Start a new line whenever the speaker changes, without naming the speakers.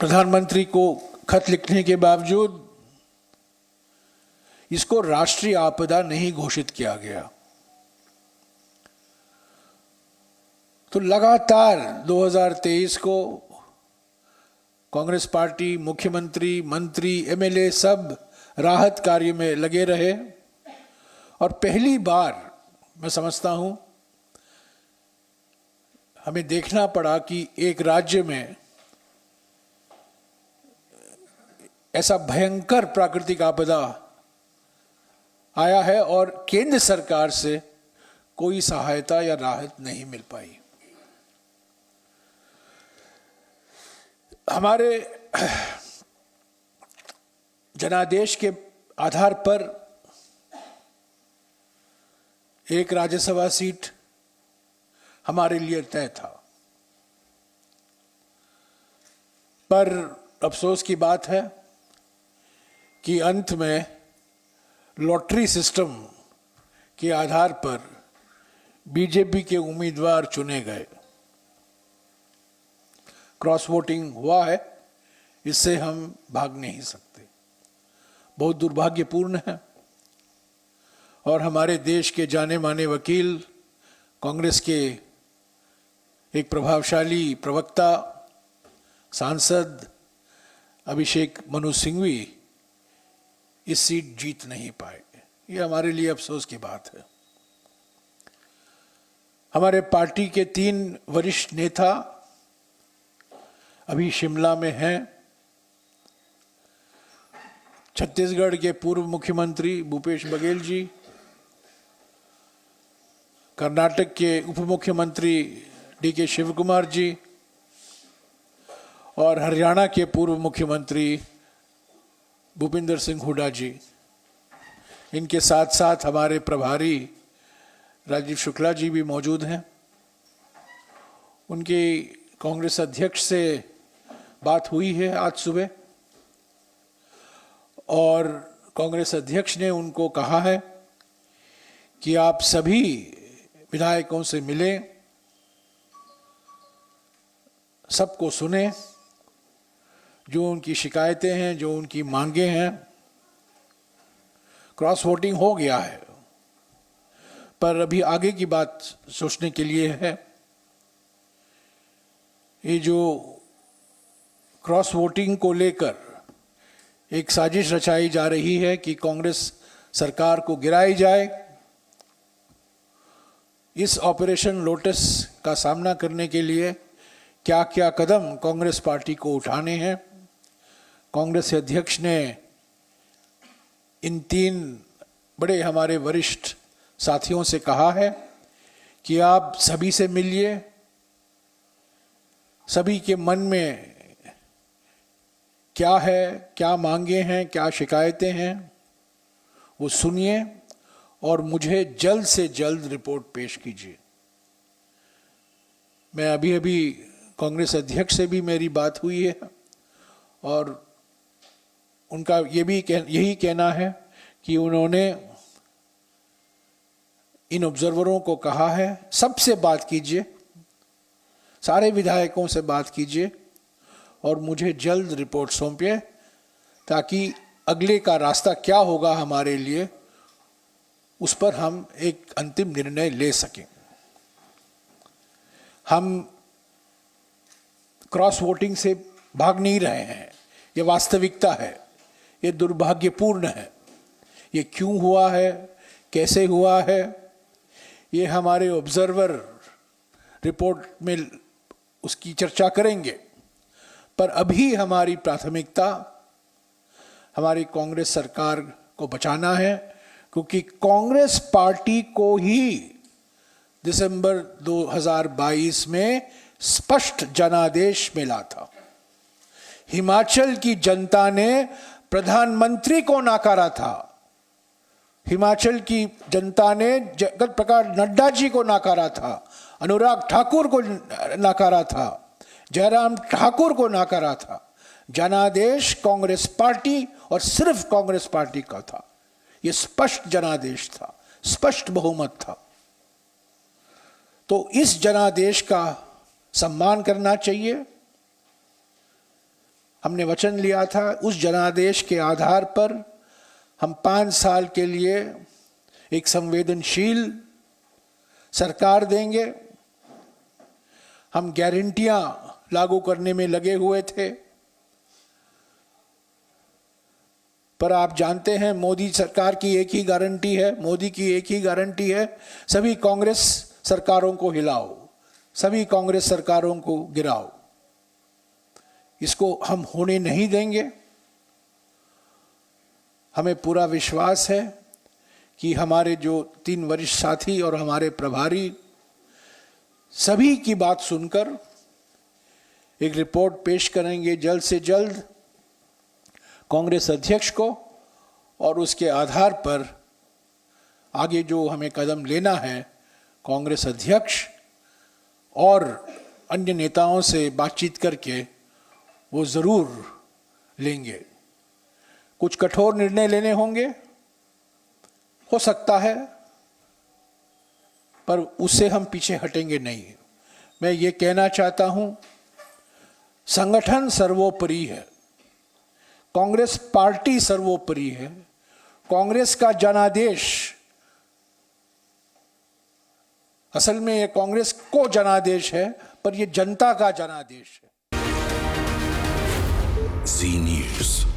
प्रधानमंत्री को खत लिखने के बावजूद इसको राष्ट्रीय आपदा नहीं घोषित किया गया। तो लगातार 2023 को कांग्रेस पार्टी, मुख्यमंत्री, मंत्री, एमएलए सब राहत कार्य में लगे रहे और पहली बार मैं समझता हूं हमें देखना पड़ा कि एक राज्य में ऐसा भयंकर प्राकृतिक आपदा आया है और केंद्र सरकार से कोई सहायता या राहत नहीं मिल पाई। हमारे जनादेश के आधार पर एक राज्यसभा सीट हमारे लिए तय था, पर अफसोस की बात है कि अंत में लॉटरी सिस्टम के आधार पर बीजेपी के उम्मीदवार चुने गए। क्रॉस वोटिंग हुआ है, इससे हम भाग नहीं सकते। बहुत दुर्भाग्यपूर्ण है और हमारे देश के जाने माने वकील, कांग्रेस के एक प्रभावशाली प्रवक्ता, सांसद अभिषेक मनु सिंघवी इस सीट जीत नहीं पाए। ये हमारे लिए अफसोस की बात है। हमारे पार्टी के 3 वरिष्ठ नेता अभी शिमला में हैं। छत्तीसगढ़ के पूर्व मुख्यमंत्री भूपेश बघेल जी, कर्नाटक के उप मुख्यमंत्री डीके शिवकुमार जी और हरियाणा के पूर्व मुख्यमंत्री भूपिंदर सिंह हुड्डा जी। इनके साथ साथ हमारे प्रभारी राजीव शुक्ला जी भी मौजूद हैं। उनकी कांग्रेस अध्यक्ष से बात हुई है आज सुबह और कांग्रेस अध्यक्ष ने उनको कहा है कि आप सभी विधायकों से मिलें, सबको सुने, जो उनकी शिकायतें हैं, जो उनकी मांगे हैं। क्रॉस वोटिंग हो गया है, पर अभी आगे की बात सोचने के लिए है। ये जो क्रॉस वोटिंग को लेकर एक साजिश रचाई जा रही है कि कांग्रेस सरकार को गिराई जाए, इस ऑपरेशन लोटस का सामना करने के लिए क्या क्या कदम कांग्रेस पार्टी को उठाने हैं। कांग्रेस अध्यक्ष ने इन 3 बड़े हमारे वरिष्ठ साथियों से कहा है कि आप सभी से मिलिए, सभी के मन में क्या है, क्या मांगे हैं, क्या शिकायतें हैं, वो सुनिए और मुझे जल्द से जल्द रिपोर्ट पेश कीजिए। मैं अभी कांग्रेस अध्यक्ष से भी मेरी बात हुई है और उनका यही कहना है कि उन्होंने इन ऑब्जर्वरों को कहा है सबसे बात कीजिए, सारे विधायकों से बात कीजिए और मुझे जल्द रिपोर्ट सौंपिए, ताकि अगले का रास्ता क्या होगा हमारे लिए उस पर हम एक अंतिम निर्णय ले सकें। हम क्रॉस वोटिंग से भाग नहीं रहे हैं, ये वास्तविकता है, ये दुर्भाग्यपूर्ण है। ये क्यों हुआ है, कैसे हुआ है, ये हमारे ऑब्जर्वर रिपोर्ट में उसकी चर्चा करेंगे, पर अभी हमारी प्राथमिकता हमारी कांग्रेस सरकार को बचाना है, क्योंकि कांग्रेस पार्टी को ही दिसंबर 2022 में स्पष्ट जनादेश मिला था। हिमाचल की जनता ने प्रधानमंत्री को नकारा था, हिमाचल की जनता ने जगत प्रकाश नड्डा जी को नकारा था, अनुराग ठाकुर को नकारा था, जयराम ठाकुर को नकारा था। जनादेश कांग्रेस पार्टी और सिर्फ कांग्रेस पार्टी का था। यह स्पष्ट जनादेश था, स्पष्ट बहुमत था। तो इस जनादेश का सम्मान करना चाहिए। हमने वचन लिया था, उस जनादेश के आधार पर हम 5 साल के लिए एक संवेदनशील सरकार देंगे। हम गारंटियां लागू करने में लगे हुए थे, पर आप जानते हैं मोदी सरकार की एक ही गारंटी है, मोदी की एक ही गारंटी है, सभी कांग्रेस सरकारों को हिलाओ, सभी कांग्रेस सरकारों को गिराओ। इसको हम होने नहीं देंगे। हमें पूरा विश्वास है कि हमारे जो 3 वरिष्ठ साथी और हमारे प्रभारी सभी की बात सुनकर एक रिपोर्ट पेश करेंगे जल्द से जल्द कांग्रेस अध्यक्ष को, और उसके आधार पर आगे जो हमें कदम लेना है कांग्रेस अध्यक्ष और अन्य नेताओं से बातचीत करके वो ज़रूर लेंगे। कुछ कठोर निर्णय लेने होंगे, हो सकता है, पर उससे हम पीछे हटेंगे नहीं। मैं ये कहना चाहता हूं, संगठन सर्वोपरि है, कांग्रेस पार्टी सर्वोपरि है, कांग्रेस का जनादेश, असल में ये कांग्रेस को जनादेश है, पर ये जनता का जनादेश है।
जी न्यूज़।